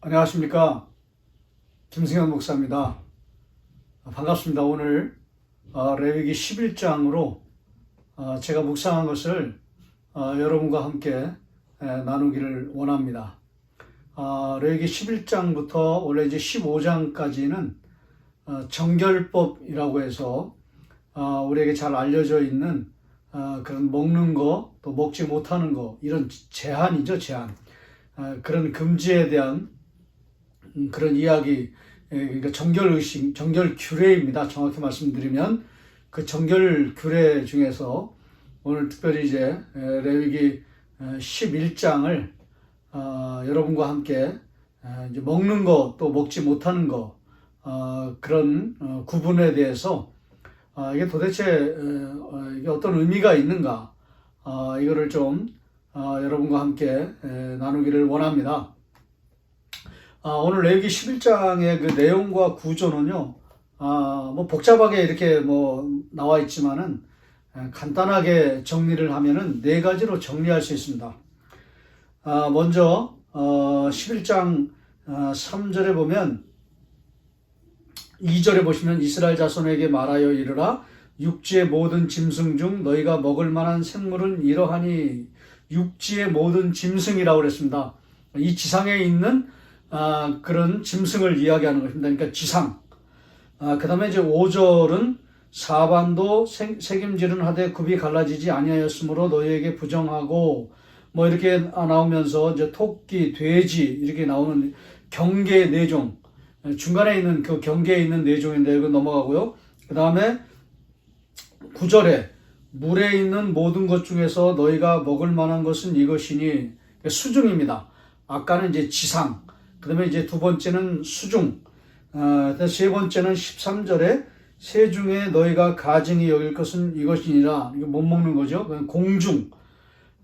안녕하십니까. 김승현 목사입니다. 반갑습니다. 오늘 레위기 11장으로 제가 묵상한 것을 여러분과 함께 나누기를 원합니다. 레위기 11장부터 원래 이제 15장까지는 정결법이라고 해서 우리에게 잘 알려져 있는 그런 먹는 거, 또 먹지 못하는 거, 이런 제한이죠, 제한. 그런 금지에 대한 그런 이야기, 그러니까 정결의식, 정결규례입니다. 정확히 말씀드리면 그 정결규례 중에서 오늘 특별히 이제 레위기 11장을 여러분과 함께 이제 먹는 거 또 먹지 못하는 거 그런 구분에 대해서 이게 도대체 이게 어떤 의미가 있는가 이거를 좀 여러분과 함께 나누기를 원합니다. 오늘 레위기 11장의 그 내용과 구조는요, 뭐 복잡하게 이렇게 뭐 나와 있지만은 간단하게 정리를 하면은 네 가지로 정리할 수 있습니다. 먼저 11장 3절에 보면 2절에 보시면 이스라엘 자손에게 말하여 이르라 육지의 모든 짐승 중 너희가 먹을 만한 생물은 이러하니 육지의 모든 짐승이라고 그랬습니다. 이 지상에 있는 그런 짐승을 이야기하는 것입니다. 그러니까 지상. 그 다음에 이제 5절은 사반도 색임질은 하되 굽이 갈라지지 아니하였으므로 너희에게 부정하고 뭐 이렇게 나오면서 이제 토끼, 돼지 이렇게 나오는 경계 네종, 중간에 있는 그 경계에 있는 네종인데 이거 넘어가고요. 그 다음에 9절에 물에 있는 모든 것 중에서 너희가 먹을 만한 것은 이것이니 수중입니다. 아까는 이제 지상, 그 다음에 이제 두 번째는 수중, 세 번째는 13절에 새 중에 너희가 가증히 여길 것은 이것이니라. 이거 못 먹는 거죠. 공중.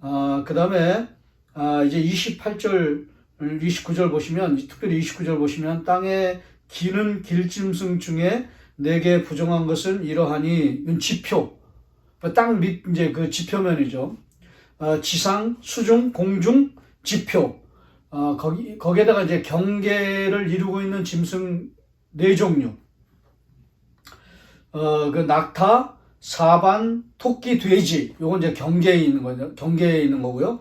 그 다음에 이제 28절, 29절 보시면, 특별히 29절 보시면 땅에 기는 길짐승 중에 내게 부정한 것은 이러하니, 이건 지표. 땅 밑 이제 그 지표면이죠. 지상, 수중, 공중, 지표. 거기에다가 이제 경계를 이루고 있는 짐승 네 종류. 그 낙타, 사반, 토끼, 돼지. 요건 이제 경계에 있는 거죠. 경계에 있는 거고요.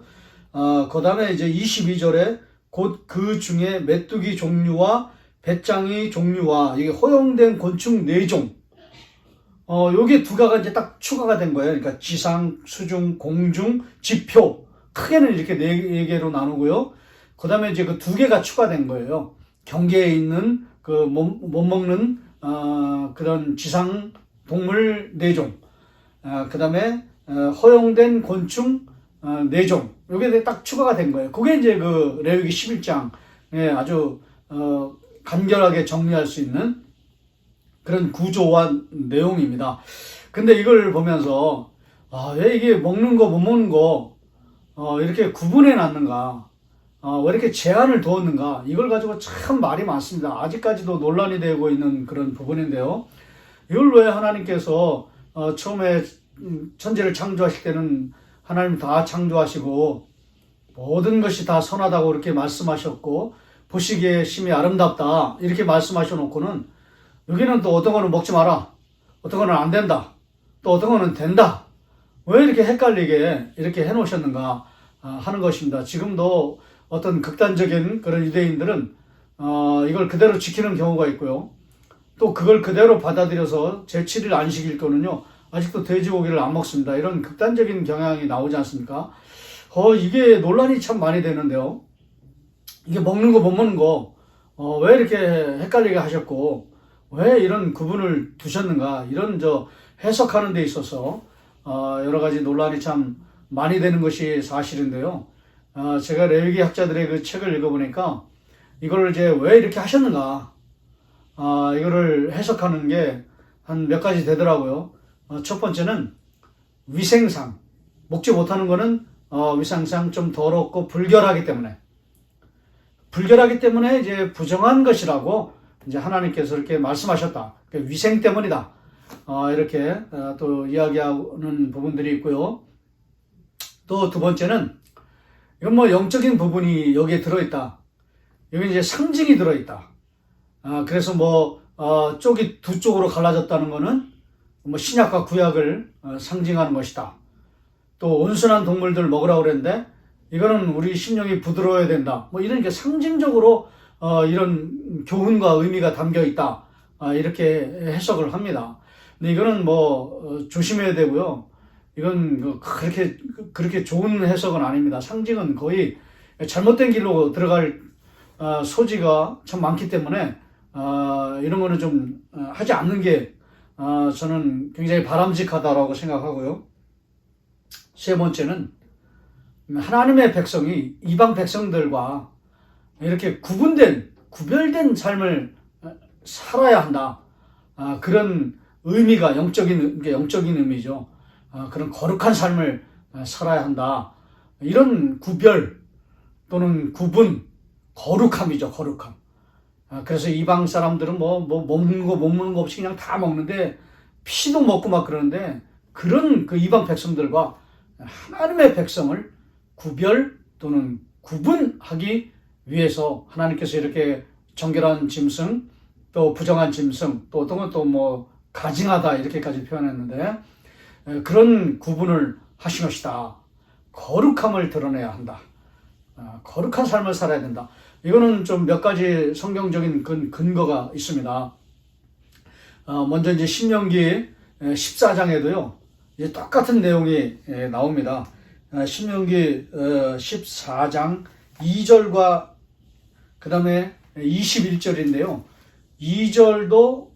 그 다음에 이제 22절에 곧 그 중에 메뚜기 종류와 배짱이 종류와 이게 허용된 곤충 네 종. 요게 두 가지가 이제 딱 추가가 된 거예요. 그러니까 지상, 수중, 공중, 지표. 크게는 이렇게 네 개로 나누고요. 그 다음에 이제 그 두 개가 추가된 거예요. 경계에 있는 그 못 먹는, 그런 지상 동물 네 종. 그 다음에, 허용된 곤충, 네 종. 요게 딱 추가가 된 거예요. 그게 이제 그 레위기 11장에 아주, 간결하게 정리할 수 있는 그런 구조와 내용입니다. 근데 이걸 보면서, 왜 이게 먹는 거, 못 먹는 거, 이렇게 구분해 놨는가? 왜 이렇게 제한을 두었는가? 이걸 가지고 참 말이 많습니다. 아직까지도 논란이 되고 있는 그런 부분인데요. 이걸 왜 하나님께서, 처음에 천지를 창조하실 때는 하나님 다 창조하시고, 모든 것이 다 선하다고 이렇게 말씀하셨고, 보시기에 심히 아름답다. 이렇게 말씀하셔 놓고는, 여기는 또 어떤 거는 먹지 마라. 어떤 거는 안 된다. 또 어떤 거는 된다. 왜 이렇게 헷갈리게 이렇게 해 놓으셨는가 하는 것입니다. 지금도 어떤 극단적인 그런 유대인들은 이걸 그대로 지키는 경우가 있고요. 또 그걸 그대로 받아들여서 제7일 안식일 거는요. 아직도 돼지고기를 안 먹습니다. 이런 극단적인 경향이 나오지 않습니까? 이게 논란이 참 많이 되는데요. 이게 먹는 거 못 먹는 거 왜 이렇게 헷갈리게 하셨고 왜 이런 구분을 두셨는가 이런 해석하는 데 있어서 여러 가지 논란이 참 많이 되는 것이 사실인데요. 제가 레위기 학자들의 그 책을 읽어보니까 이거를 이제 왜 이렇게 하셨는가 이거를 해석하는 게 한 몇 가지 되더라고요. 첫 번째는 위생상, 먹지 못하는 거는 위생상 좀 더럽고 불결하기 때문에 이제 부정한 것이라고 이제 하나님께서 이렇게 말씀하셨다. 위생 때문이다. 이렇게 또 이야기하는 부분들이 있고요. 또 두 번째는 이건 뭐 영적인 부분이 여기에 들어있다. 여기 이제 상징이 들어있다. 그래서 쪽이 두 쪽으로 갈라졌다는 거는 신약과 구약을 상징하는 것이다. 또 온순한 동물들 먹으라고 그랬는데 이거는 우리 심령이 부드러워야 된다. 이런 게 상징적으로 이런 교훈과 의미가 담겨 있다. 이렇게 해석을 합니다. 근데 이거는 조심해야 되고요. 이건 그렇게 좋은 해석은 아닙니다. 상징은 거의 잘못된 길로 들어갈 소지가 참 많기 때문에 이런 거는 좀 하지 않는 게 저는 굉장히 바람직하다라고 생각하고요. 세 번째는 하나님의 백성이 이방 백성들과 이렇게 구별된 삶을 살아야 한다. 그런 의미가 영적인 의미죠. 그런 거룩한 삶을 살아야 한다. 이런 구별 또는 구분, 거룩함이죠, 거룩함. 그래서 이방 사람들은 먹는 거, 못 먹는 거 없이 그냥 다 먹는데, 피도 먹고 막 그러는데, 그런 그 이방 백성들과 하나님의 백성을 구별 또는 구분하기 위해서 하나님께서 이렇게 정결한 짐승, 또 부정한 짐승, 또 어떤 것도 가증하다 이렇게까지 표현했는데, 그런 구분을 하신 것이다. 거룩함을 드러내야 한다. 거룩한 삶을 살아야 된다. 이거는 좀 몇 가지 성경적인 근거가 있습니다. 먼저 이제 신명기 14장에도요, 이제 똑같은 내용이 나옵니다. 신명기 14장 2절과 그 다음에 21절인데요. 2절도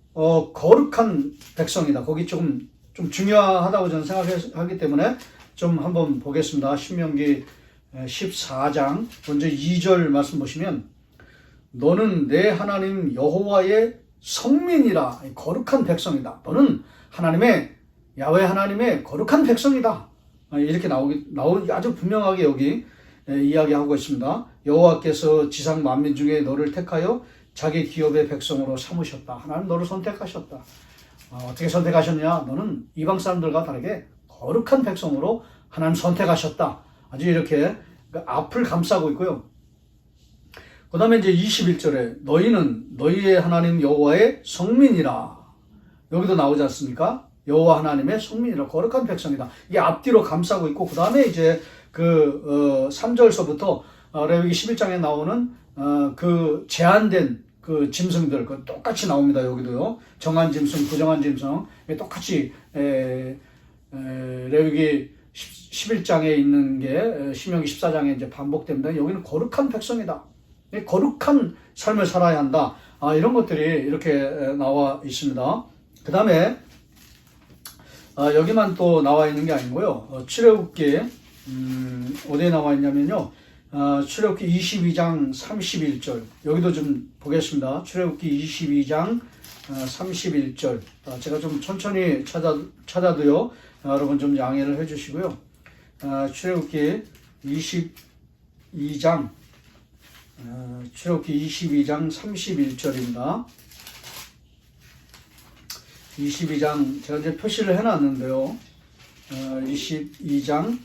거룩한 백성이다. 거기 좀 중요하다고 저는 생각하기 때문에 좀 한번 보겠습니다. 신명기 14장 먼저 2절 말씀 보시면, 너는 내 하나님 여호와의 성민이라, 거룩한 백성이다. 너는 야훼 하나님의 거룩한 백성이다. 이렇게 아주 분명하게 여기 이야기하고 있습니다. 여호와께서 지상 만민 중에 너를 택하여 자기 기업의 백성으로 삼으셨다. 하나님 너를 선택하셨다. 어떻게 선택하셨냐? 너는 이방 사람들과 다르게 거룩한 백성으로 하나님 선택하셨다. 아주 이렇게 앞을 감싸고 있고요. 그 다음에 이제 21절에 너희는 너희의 하나님 여호와의 성민이라. 여기도 나오지 않습니까? 여호와 하나님의 성민이라, 거룩한 백성이다. 이게 앞뒤로 감싸고 있고, 그 다음에 이제 3절서부터 레위기 11장에 나오는 제한된 짐승들 똑같이 나옵니다. 여기도요. 정한 짐승, 부정한 짐승 똑같이 레위기 11장에 있는 게 신명기 14장에 이제 반복됩니다. 여기는 거룩한 백성이다. 거룩한 삶을 살아야 한다. 이런 것들이 이렇게 나와 있습니다. 그 다음에 여기만 또 나와 있는 게 아니고요. 출애굽기 어디에 나와 있냐면요. 출애굽기 22장 31절 여기도 좀 보겠습니다. 출애굽기 22장 31절 제가 좀 천천히 찾아도요. 여러분 좀 양해를 해주시고요. 출애굽기 22장 31절입니다. 22장 제가 이제 표시를 해놨는데요. 22장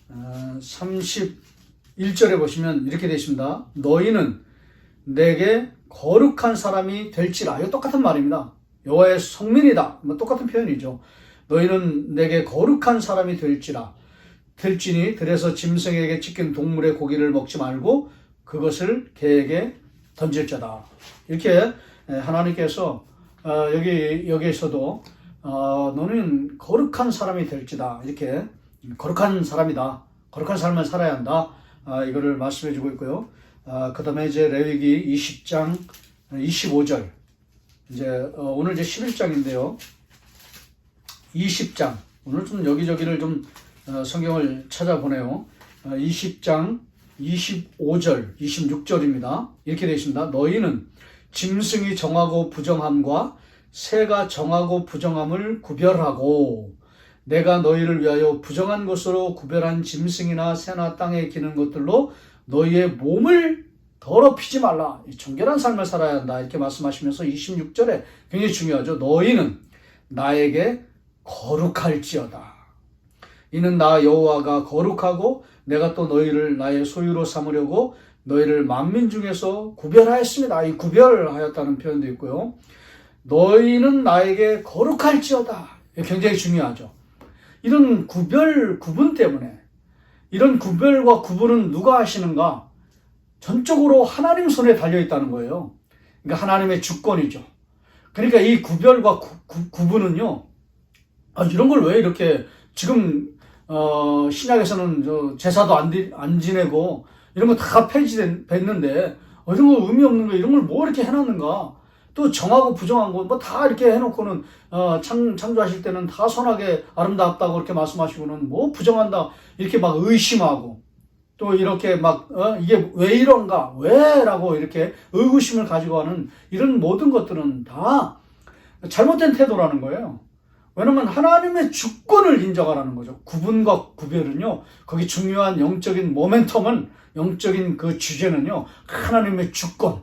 31절에 보시면 이렇게 되어 있습니다. 너희는 내게 거룩한 사람이 될지라. 이거 똑같은 말입니다. 여호와의 성민이다. 똑같은 표현이죠. 너희는 내게 거룩한 사람이 될지니 들에서 짐승에게 찢긴 동물의 고기를 먹지 말고 그것을 개에게 던질자다. 이렇게 하나님께서 여기에서도 너는 거룩한 사람이 될지다. 이렇게 거룩한 사람이다. 거룩한 삶을 살아야 한다. 이거를 말씀해 주고 있고요. 그 다음에 이제 레위기 20장 25절. 오늘 이제 11장인데요. 20장. 오늘 좀 여기저기를 좀 성경을 찾아보네요. 20장 25절, 26절입니다. 이렇게 되어 있습니다. 너희는 짐승이 정하고 부정함과 새가 정하고 부정함을 구별하고 내가 너희를 위하여 부정한 것으로 구별한 짐승이나 새나 땅에 기는 것들로 너희의 몸을 더럽히지 말라. 정결한 삶을 살아야 한다. 이렇게 말씀하시면서 26절에 굉장히 중요하죠. 너희는 나에게 거룩할지어다. 이는 나 여호와가 거룩하고 내가 또 너희를 나의 소유로 삼으려고 너희를 만민 중에서 구별하였습니다. 이 구별하였다는 표현도 있고요. 너희는 나에게 거룩할지어다. 굉장히 중요하죠. 이런 구분 때문에, 이런 구별과 구분은 누가 하시는가? 전적으로 하나님 손에 달려있다는 거예요. 그러니까 하나님의 주권이죠. 그러니까 이 구별과 구분은요, 이런 걸 왜 이렇게 지금 신약에서는 제사도 안 지내고 이런 거 다 폐지됐는데 이런 거 의미 없는 거 이런 걸 뭐 이렇게 해놨는가? 또 정하고 부정한 거 뭐 다 이렇게 해놓고는 창조하실 때는 다 선하게 아름답다고 이렇게 말씀하시고는 뭐 부정한다 이렇게 막 의심하고 또 이렇게 막 이게 왜 이런가 왜라고 이렇게 의구심을 가지고 하는 이런 모든 것들은 다 잘못된 태도라는 거예요. 왜냐면 하나님의 주권을 인정하라는 거죠. 구분과 구별은요, 거기 중요한 영적인 모멘텀은, 영적인 그 주제는요, 하나님의 주권.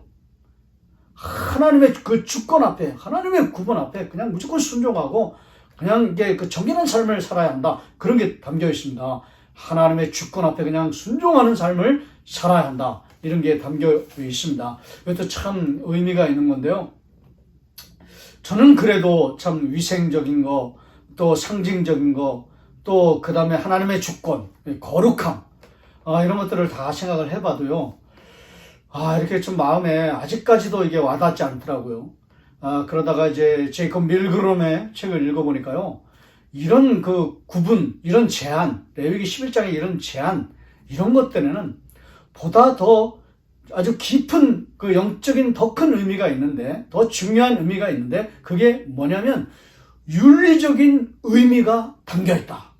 하나님의 그 주권 앞에, 하나님의 구분 앞에 그냥 무조건 순종하고, 그냥 이게 그 정결한 삶을 살아야 한다. 그런 게 담겨 있습니다. 하나님의 주권 앞에 그냥 순종하는 삶을 살아야 한다. 이런 게 담겨 있습니다. 이것도 참 의미가 있는 건데요. 저는 그래도 참 위생적인 거, 또 상징적인 거, 또 그 다음에 하나님의 주권, 거룩함, 이런 것들을 다 생각을 해봐도요. 이렇게 좀 마음에 아직까지도 이게 와닿지 않더라고요. 그러다가 이제 제이콥 밀그롬의 책을 읽어보니까요. 이런 그 구분, 이런 제한, 레위기 11장의 이런 제한, 이런 것 때문에는 보다 더 아주 깊은 그 영적인 더 큰 의미가 있는데, 더 중요한 의미가 있는데, 그게 뭐냐면 윤리적인 의미가 담겨 있다.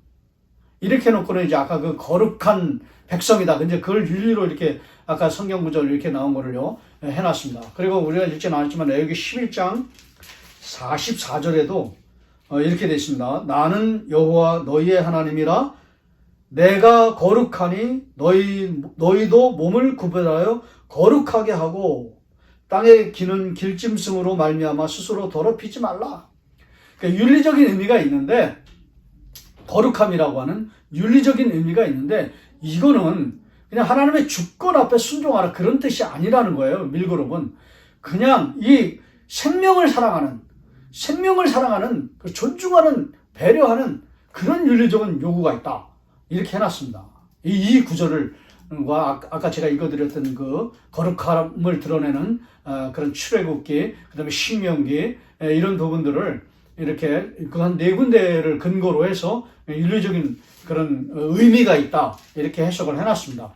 이렇게 놓고는 이제 아까 그 거룩한 백성이다. 근데 그걸 윤리로 이렇게 아까 성경 구절 이렇게 나온 거를요 해놨습니다. 그리고 우리가 읽지는 않았지만 레위기 11장 44절에도 이렇게 되어 있습니다. 나는 여호와 너희의 하나님이라 내가 거룩하니 너희도 몸을 구별하여 거룩하게 하고 땅에 기는 길짐승으로 말미암아 스스로 더럽히지 말라. 그러니까 윤리적인 의미가 있는데, 거룩함이라고 하는 윤리적인 의미가 있는데, 이거는 그냥 하나님의 주권 앞에 순종하라 그런 뜻이 아니라는 거예요. 밀그룹은 그냥 이 생명을 사랑하는, 그 존중하는, 배려하는 그런 윤리적인 요구가 있다. 이렇게 해놨습니다. 이 구절을 아까 제가 읽어드렸던 그 거룩함을 드러내는 그런 출애굽기, 그다음에 신명기 이런 부분들을 이렇게 그 한 네 군데를 근거로 해서 윤리적인 그런 의미가 있다 이렇게 해석을 해놨습니다.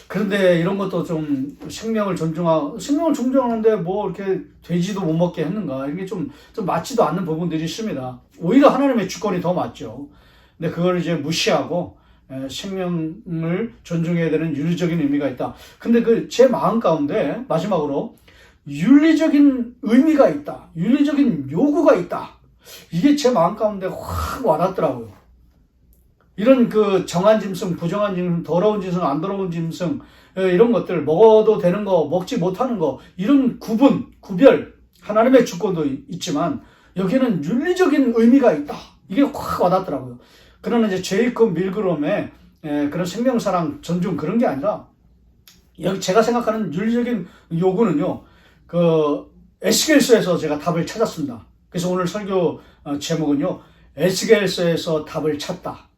그런데 이런 것도 좀 생명을 존중하는데 뭐 이렇게 돼지도 못 먹게 했는가, 이게 좀 맞지도 않는 부분들이 있습니다. 오히려 하나님의 주권이 더 맞죠. 근데 그걸 이제 무시하고 생명을 존중해야 되는 윤리적인 의미가 있다. 근데 그 제 마음 가운데 마지막으로 윤리적인 의미가 있다, 윤리적인 요구가 있다, 이게 제 마음 가운데 확 와닿더라고요. 이런 그 정한 짐승, 부정한 짐승, 더러운 짐승, 안 더러운 짐승 이런 것들, 먹어도 되는 거, 먹지 못하는 거, 이런 구별, 하나님의 주권도 있지만 여기는 윤리적인 의미가 있다. 이게 확 와닿더라고요. 그러나 이제 제이콥 밀그롬의 그런 생명사랑, 존중 그런 게 아니라, 여기 제가 생각하는 윤리적인 요구는요, 그 에스겔서에서 제가 답을 찾았습니다. 그래서 오늘 설교 제목은요, 에스겔서에서 답을 찾다,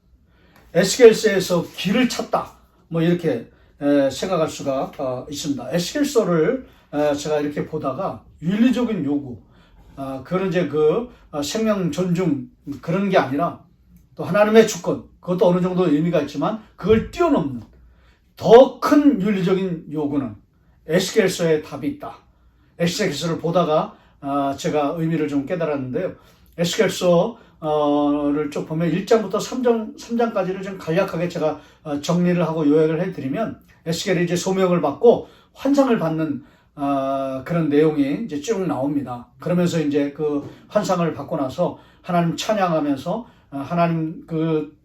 에스겔서에서 길을 찾다, 뭐 이렇게 생각할 수가 있습니다. 에스겔서를 제가 이렇게 보다가 윤리적인 요구, 그런 이제 그 생명 존중 그런 게 아니라 또 하나님의 주권, 그것도 어느 정도 의미가 있지만 그걸 뛰어넘는 더 큰 윤리적인 요구는 에스겔서에 답이 있다. 에스겔서를 보다가 제가 의미를 좀 깨달았는데요. 에스겔서를 쭉 보면 1장부터 3장까지를 좀 간략하게 제가 정리를 하고 요약을 해드리면, 에스겔이 이제 소명을 받고 환상을 받는 그런 내용이 이제 쭉 나옵니다. 그러면서 이제 그 환상을 받고 나서 하나님 찬양하면서 하나님의 그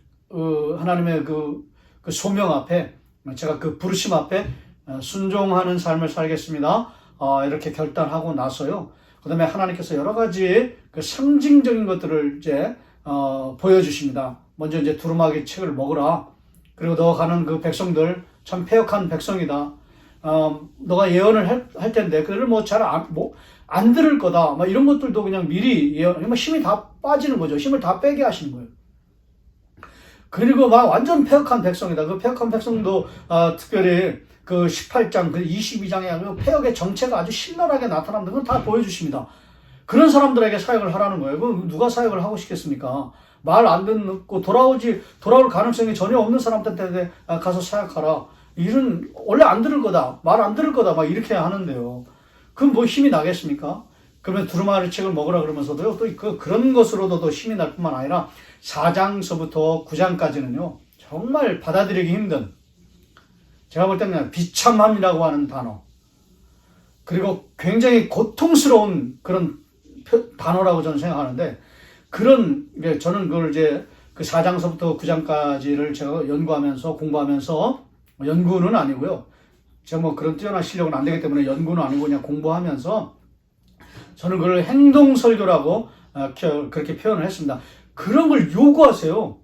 소명 앞에, 제가 그 부르심 앞에 순종하는 삶을 살겠습니다. 이렇게 결단하고 나서요. 그 다음에 하나님께서 여러 가지 그 상징적인 것들을 이제 보여주십니다. 먼저 이제 두루마기 책을 먹으라. 그리고 너 가는 그 백성들 참 패역한 백성이다. 너가 예언을 할 텐데, 그걸 뭐 안 들을 거다. 막 이런 것들도 그냥 미리 예언, 힘이 다 빠지는 거죠. 힘을 다 빼게 하시는 거예요. 그리고 막 완전 패역한 백성이다. 그 패역한 백성도, 특별히 그 18장, 그 22장에 패역의 정체가 아주 신랄하게 나타나는 건 다 보여주십니다. 그런 사람들에게 사역을 하라는 거예요. 그럼 누가 사역을 하고 싶겠습니까? 말 안 듣고 돌아올 가능성이 전혀 없는 사람들한테 가서 사역하라. 원래 안 들을 거다. 말 안 들을 거다. 막 이렇게 하는데요. 그럼 뭐 힘이 나겠습니까? 그러면 두루마리 책을 먹으라 그러면서도요, 또 그런 것으로도 힘이 날 뿐만 아니라 4장서부터 9장까지는요, 정말 받아들이기 힘든, 제가 볼 때는 그냥 비참함이라고 하는 단어, 그리고 굉장히 고통스러운 그런 단어라고 저는 생각하는데, 저는 그걸 이제 그 4장서부터 9장까지를 제가 연구하면서, 공부하면서, 연구는 아니고요. 제가 뭐 그런 뛰어난 실력은 안 되기 때문에 연구는 아니고 그냥 공부하면서 저는 그걸 행동설교라고 그렇게 표현을 했습니다. 그런 걸 요구하세요.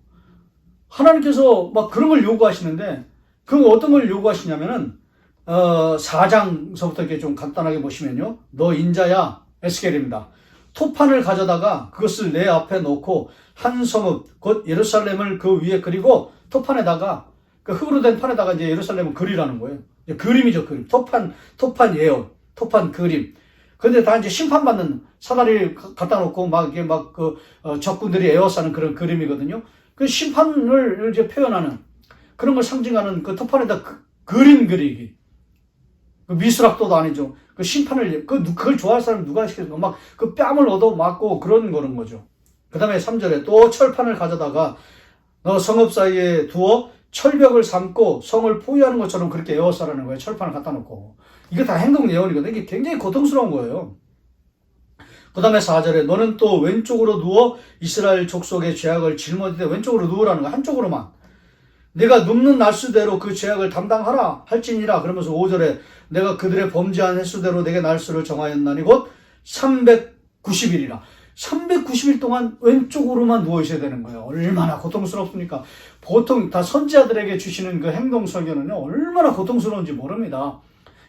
하나님께서 막 그런 걸 요구하시는데, 그럼 어떤 걸 요구하시냐면은, 4장서부터 이렇게 좀 간단하게 보시면요. 너 인자야, 에스겔입니다. 토판을 가져다가 그것을 내 앞에 놓고 한 성읍, 곧 예루살렘을 그 위에 그리고 토판에다가, 그 흙으로 된 판에다가 이제 예루살렘을 그리라는 거예요. 그림이죠, 그림. 토판 예언, 토판 그림. 근데 다 이제 심판받는 사다리 갖다 놓고 적군들이 에워싸는 그런 그림이거든요. 그 심판을 이제 표현하는 그런 걸 상징하는 그 토판에다 그림 그리기. 그 미술학도도 아니죠. 그 심판을, 그걸 좋아할 사람 누가 시켰는가? 그 뺨을 얻어맞고 그런 거죠. 그 다음에 3절에 또 철판을 가져다가 너 성읍 사이에 두어 철벽을 삼고 성을 포위하는 것처럼 그렇게 에워싸라는 거예요. 철판을 갖다 놓고. 이게 다 행동 예언이거든요. 이게 굉장히 고통스러운 거예요. 그 다음에 4절에 너는 또 왼쪽으로 누워 이스라엘 족속의 죄악을 짊어지되, 왼쪽으로 누우라는 거야. 한쪽으로만. 내가 눕는 날수대로 그 죄악을 담당하라 할지니라. 그러면서 5절에 내가 그들의 범죄한 횟수대로 내게 날수를 정하였나니 곧 390일이라. 390일 동안 왼쪽으로만 누워 있어야 되는 거예요. 얼마나 고통스럽습니까? 보통 다 선지자들에게 주시는 그 행동 설교는요, 얼마나 고통스러운지 모릅니다.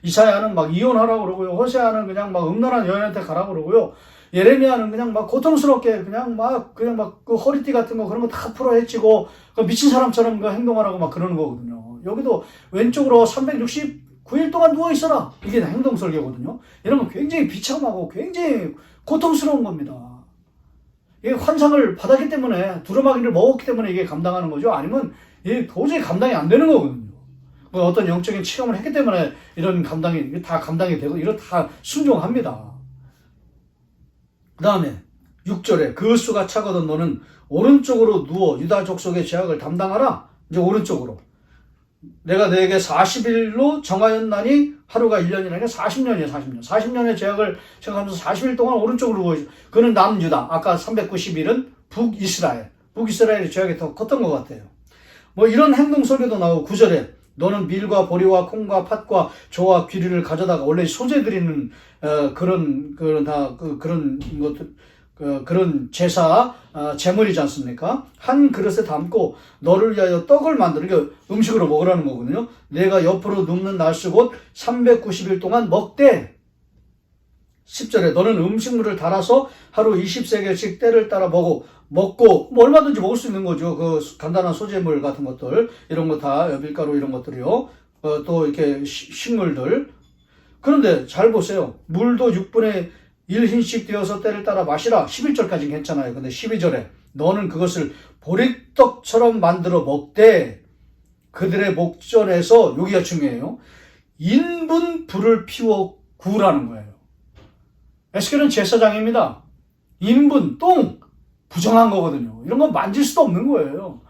이사야는 막 이혼하라고 그러고요. 호세아는 그냥 막 음란한 여인한테 가라고 그러고요. 예레미야는 그냥 막 고통스럽게 그냥 막 그 허리띠 같은 거 그런 거 다 풀어 헤치고 그 미친 사람처럼 그 행동하라고 막 그러는 거거든요. 여기도 왼쪽으로 369일 동안 누워 있어라. 이게 행동 설교거든요. 이런 건 굉장히 비참하고 굉장히 고통스러운 겁니다. 이게 환상을 받았기 때문에, 두루마기를 먹었기 때문에 이게 감당하는 거죠. 아니면 이게 도저히 감당이 안 되는 거거든요. 어떤 영적인 체험을 했기 때문에 이런 감당이 다 감당이 되고 이런 다 순종합니다. 그 다음에 6절에 그 수가 차거든 너는 오른쪽으로 누워 유다 족속의 죄악을 담당하라. 이제 오른쪽으로. 내가 너에게 40일로 정하였나니 하루가 1년이라니까 40년이에요. 40년의 죄악을 생각하면서 40일 동안 오른쪽으로 누워 있어. 그는 남유다. 아까 390일은 북이스라엘. 북이스라엘의 죄악이 더 컸던 것 같아요. 뭐 이런 행동 설교도 나오고 9절에 너는 밀과 보리와 콩과 팥과 조와 귀리를 가져다가, 원래 소재 드리는 그런 것들, 그런 제사 제물이지 않습니까? 한 그릇에 담고 너를 위하여 떡을 만들어 음식으로 먹으라는 거거든요. 내가 옆으로 눕는 날수 곧 390일 동안 먹되. 10절에 너는 음식물을 달아서 하루 20세겔씩 때를 따라 먹고 뭐 얼마든지 먹을 수 있는 거죠. 그 간단한 소재물 같은 것들, 이런 거 다 밀가루 이런 것들이요. 또 이렇게 식물들. 그런데 잘 보세요. 물도 6분의 1흰씩 되어서 때를 따라 마시라. 11절까지는 괜찮아요. 근데 12절에 너는 그것을 보리떡처럼 만들어 먹되 그들의 목전에서, 여기가 중요해요, 인분 불을 피워 구우라는 거예요. 에스겔은 제사장입니다. 인분, 똥, 부정한 거거든요. 이런 거 만질 수도 없는 거예요.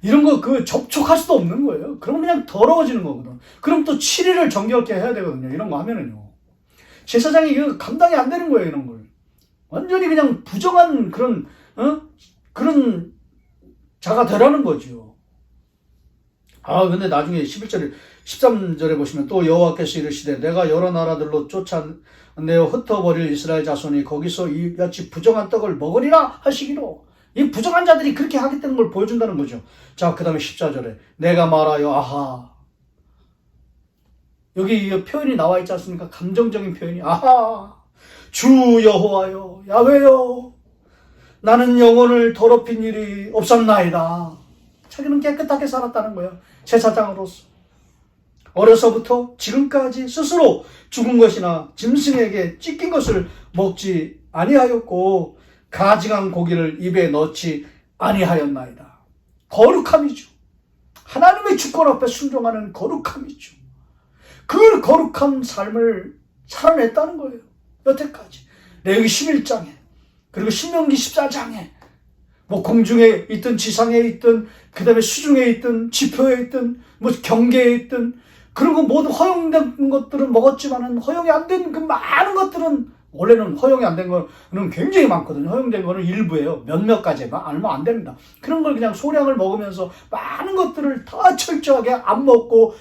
이런 거 접촉할 수도 없는 거예요. 그러면 그냥 더러워지는 거거든. 그럼 또 7일을 정결케 해야 되거든요. 이런 거 하면은요. 제사장이 이거 감당이 안 되는 거예요, 이런 걸. 완전히 그냥 부정한 그런 자가 되라는 거죠. 근데 나중에 11절에, 13절에 보시면 또 여호와께서 이르시되 내가 여러 나라들로 쫓아내어 흩어버릴 이스라엘 자손이 거기서 이같이 부정한 떡을 먹으리라 하시기로. 이 부정한 자들이 그렇게 하겠다는 걸 보여준다는 거죠. 자, 그 다음에 14절에 내가 말하여 아하. 여기 이 표현이 나와 있지 않습니까? 감정적인 표현이. 아하, 주 여호와여, 야훼여, 나는 영혼을 더럽힌 일이 없었나이다. 자기는 깨끗하게 살았다는 거예요. 제사장으로서. 어려서부터 지금까지 스스로 죽은 것이나 짐승에게 찢긴 것을 먹지 아니하였고 가증한 고기를 입에 넣지 아니하였나이다. 거룩함이죠. 하나님의 주권 앞에 순종하는 거룩함이죠. 그 거룩한 삶을 살아냈다는 거예요. 여태까지. 레위기 11장에 그리고 신명기 14장에 뭐 공중에 있든 지상에 있든 그 다음에 수중에 있든 지표에 있든 뭐 경계에 있든 그런 거 모두 허용된 것들은 먹었지만은 허용이 안 된 그 많은 것들은 원래는 허용이 안 된 거는 굉장히 많거든요. 허용된 거는 일부예요. 몇몇 가지만 알면 안 됩니다. 그런 걸 그냥 소량을 먹으면서 많은 것들을 다 철저하게 안 먹고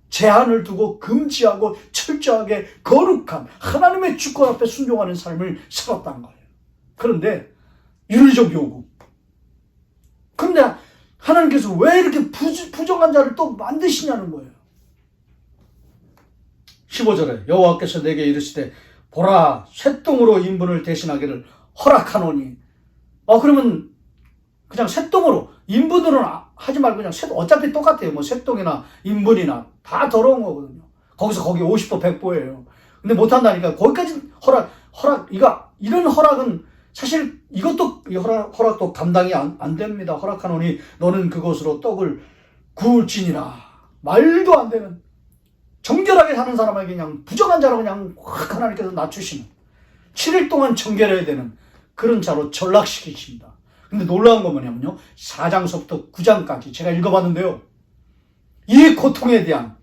제한을 두고 금지하고 철저하게 거룩한 하나님의 주권 앞에 순종하는 삶을 살았다는 거예요. 그런데 윤리적 요구. 근데 하나님께서 왜 이렇게 부정한 자를 또 만드시냐는 거예요. 15절에 여호와께서 내게 이르시되 보라 쇠똥으로 인분을 대신하기를 허락하노니. 그러면 그냥 쇠똥으로 인분으로는 하지 말고 그냥 어차피 똑같아요. 뭐 쇠똥이나 인분이나 다 더러운 거거든요. 거기서 거기 50보 100보예요. 근데 못한다니까 거기까지 이런 허락은 사실 이것도 이 허락도 감당이 안 됩니다. 허락하노니 너는 그것으로 떡을 구울지니라. 말도 안 되는 정결하게 사는 사람에게 그냥 부정한 자로 그냥 확 하나님께서 낮추시는 7일 동안 정결해야 되는 그런 자로 전락시키십니다. 근데 놀라운 건 뭐냐면요. 4장서부터 9장까지 제가 읽어봤는데요. 이 고통에 대한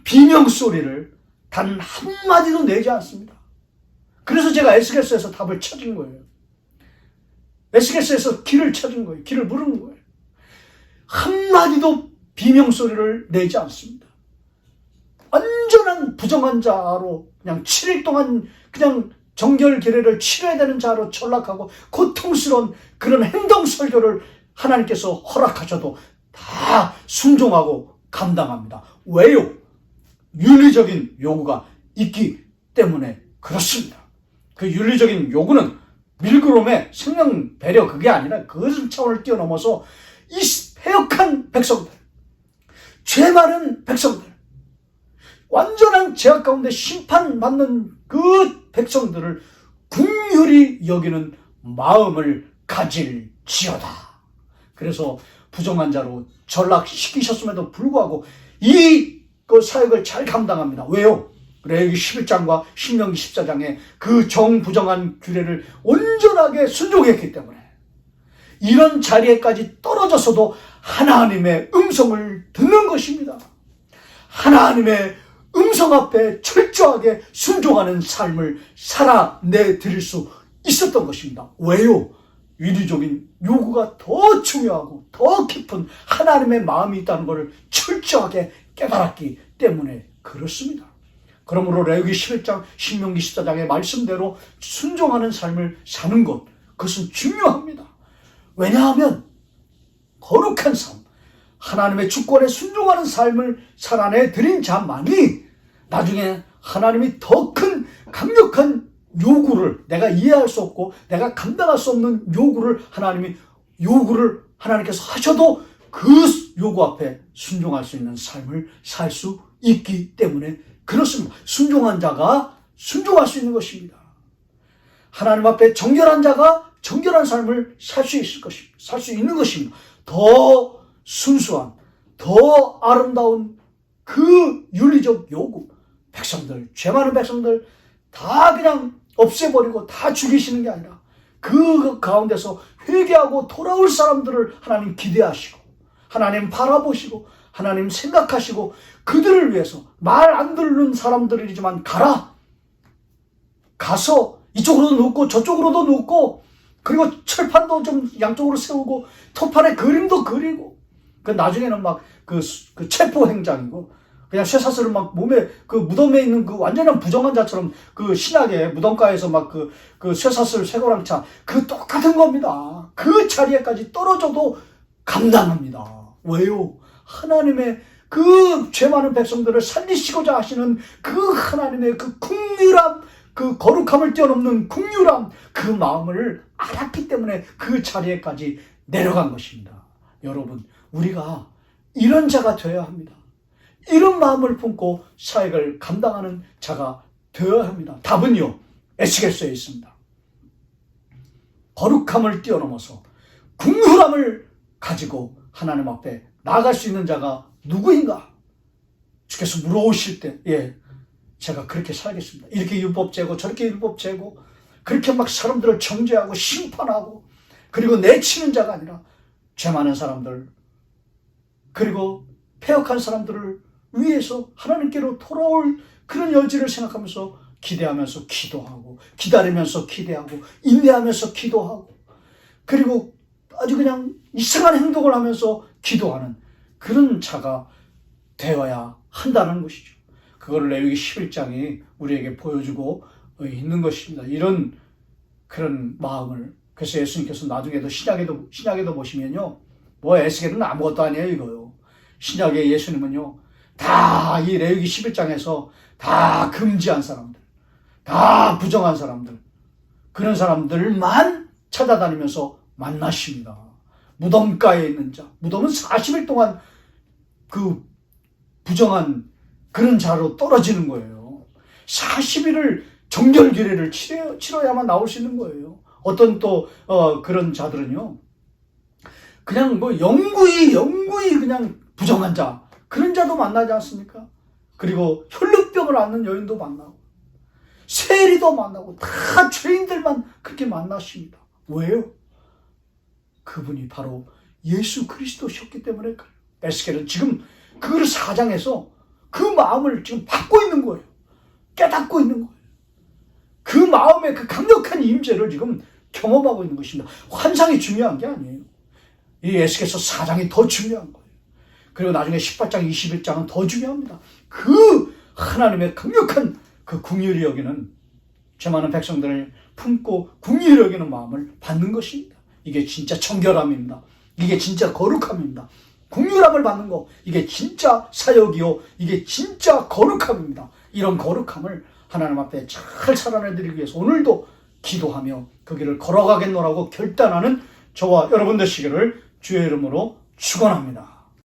비명소리를 단 한마디도 내지 않습니다. 그래서 제가 에스겔서에서 답을 찾은 거예요. 에스겔서에서 길을 찾은 거예요. 길을 물은 거예요. 한마디도 비명소리를 내지 않습니다. 완전한 부정한 자로 그냥 7일 동안 그냥 정결 계례를 치러야 되는 자로 전락하고 고통스러운 그런 행동 설교를 하나님께서 허락하셔도 다 순종하고 감당합니다. 왜요? 윤리적인 요구가 있기 때문에 그렇습니다. 그 윤리적인 요구는 밀그롬의 생명 배려 그게 아니라 그 차원을 뛰어넘어서 이 패역한 백성들, 죄 많은 백성들, 완전한 죄악 가운데 심판받는 그 백성들을 긍휼히 여기는 마음을 가질지어다. 그래서 부정한 자로 전락시키셨음에도 불구하고 이 사역을 잘 감당합니다. 왜요? 레위기 11장과 신명기 14장에 그 정부정한 규례를 온전하게 순종했기 때문에 이런 자리에까지 떨어져서도 하나님의 음성을 듣는 것입니다. 하나님의 음성 앞에 철저하게 순종하는 삶을 살아내 드릴 수 있었던 것입니다. 왜요? 윤리적인 요구가 더 중요하고 더 깊은 하나님의 마음이 있다는 것을 철저하게 깨달았기 때문에 그렇습니다. 그러므로 레위기 11장, 신명기 14장의 말씀대로 순종하는 삶을 사는 것, 그것은 중요합니다. 왜냐하면 거룩한 삶, 하나님의 주권에 순종하는 삶을 살아내 드린 자만이 나중에 하나님이 더 큰 강력한 요구를 내가 이해할 수 없고 내가 감당할 수 없는 요구를 하나님께서 하셔도 그 요구 앞에 순종할 수 있는 삶을 살 수 있기 때문에 그렇습니다. 순종한 자가 순종할 수 있는 것입니다. 하나님 앞에 정결한 자가 정결한 삶을 살 수 있을 것입니다. 살 수 있는 것입니다. 더 순수한, 더 아름다운 그 윤리적 요구, 백성들, 죄 많은 백성들 다 그냥 없애버리고 다 죽이시는 게 아니라 그 가운데서 회개하고 돌아올 사람들을 하나님 기대하시고 하나님 바라보시고 하나님 생각하시고 그들을 위해서 말 안 듣는 사람들이지만 가서 이쪽으로도 눕고 저쪽으로도 눕고 그리고 철판도 좀 양쪽으로 세우고 토판에 그림도 그리고 그 나중에는 막 그 체포 행장이고 그냥 쇠사슬을 막 몸에 그 무덤에 있는 그 완전한 부정한 자처럼 그 신약의 무덤가에서 막 그 쇠사슬 쇠고랑차 그 똑같은 겁니다. 그 자리에까지 떨어져도 감당합니다. 왜요? 하나님의 그 죄 많은 백성들을 살리시고자 하시는 그 하나님의 그 긍휼함, 그 거룩함을 뛰어넘는 긍휼함, 그 마음을 알았기 때문에 그 자리에까지 내려간 것입니다. 여러분, 우리가 이런 자가 되어야 합니다. 이런 마음을 품고 사역을 감당하는 자가 되어야 합니다. 답은요, 에스겔서에 있습니다. 거룩함을 뛰어넘어서 긍휼함을 가지고 하나님 앞에 나아갈 수 있는 자가 누구인가? 주께서 물어오실 때, 제가 그렇게 살겠습니다. 이렇게 율법 재고 저렇게 율법 재고 그렇게 막 사람들을 정죄하고 심판하고 그리고 내치는 자가 아니라 죄 많은 사람들 그리고 패역한 사람들을 위해서 하나님께로 돌아올 그런 여지를 생각하면서 기대하면서 기도하고 기다리면서 기대하고 인내하면서 기도하고 그리고 아주 그냥 이상한 행동을 하면서 기도하는 그런 자가 되어야 한다는 것이죠. 그거를 레위기 11장이 우리에게 보여주고 있는 것입니다. 이런 그런 마음을. 그래서 예수님께서 나중에도 신약에도 보시면요, 뭐 에스겔은 아무것도 아니에요 이거요. 신약의 예수님은요, 다 이 레위기 11장에서 다 금지한 사람들, 다 부정한 사람들, 그런 사람들만 찾아다니면서 만나십니다. 무덤가에 있는 자, 무덤은 40일 동안 그 부정한 그런 자로 떨어지는 거예요. 40일을 정결규례를 치러야만 나올 수 있는 거예요. 어떤 또 그런 자들은요, 그냥 뭐 영구히 그냥 부정한 자, 그런 자도 만나지 않습니까? 그리고 혈루병을 앓는 여인도 만나고 세리도 만나고 다 죄인들만 그렇게 만나십니다. 왜요? 그분이 바로 예수 그리스도셨기 때문에 그래요. 에스겔은 지금 그 4장에서 그 마음을 지금 받고 있는 거예요. 깨닫고 있는 거예요. 그 마음의 그 강력한 임재를 지금 경험하고 있는 것입니다. 환상이 중요한 게 아니에요. 이 에스겔서 4장이 더 중요한 거예요. 그리고 나중에 18장, 21장은 더 중요합니다. 그 하나님의 강력한 그 긍휼히 여기는 죄 많은 백성들을 품고 긍휼히 여기는 마음을 받는 것입니다. 이게 진짜 청결함입니다. 이게 진짜 거룩함입니다. 긍휼함을 받는 거, 이게 진짜 사역이요, 이게 진짜 거룩함입니다. 이런 거룩함을 하나님 앞에 잘 살아내드리기 위해서 오늘도 기도하며 그 길을 걸어가겠노라고 결단하는 저와 여러분 되시기를 주의 이름으로 축원합니다.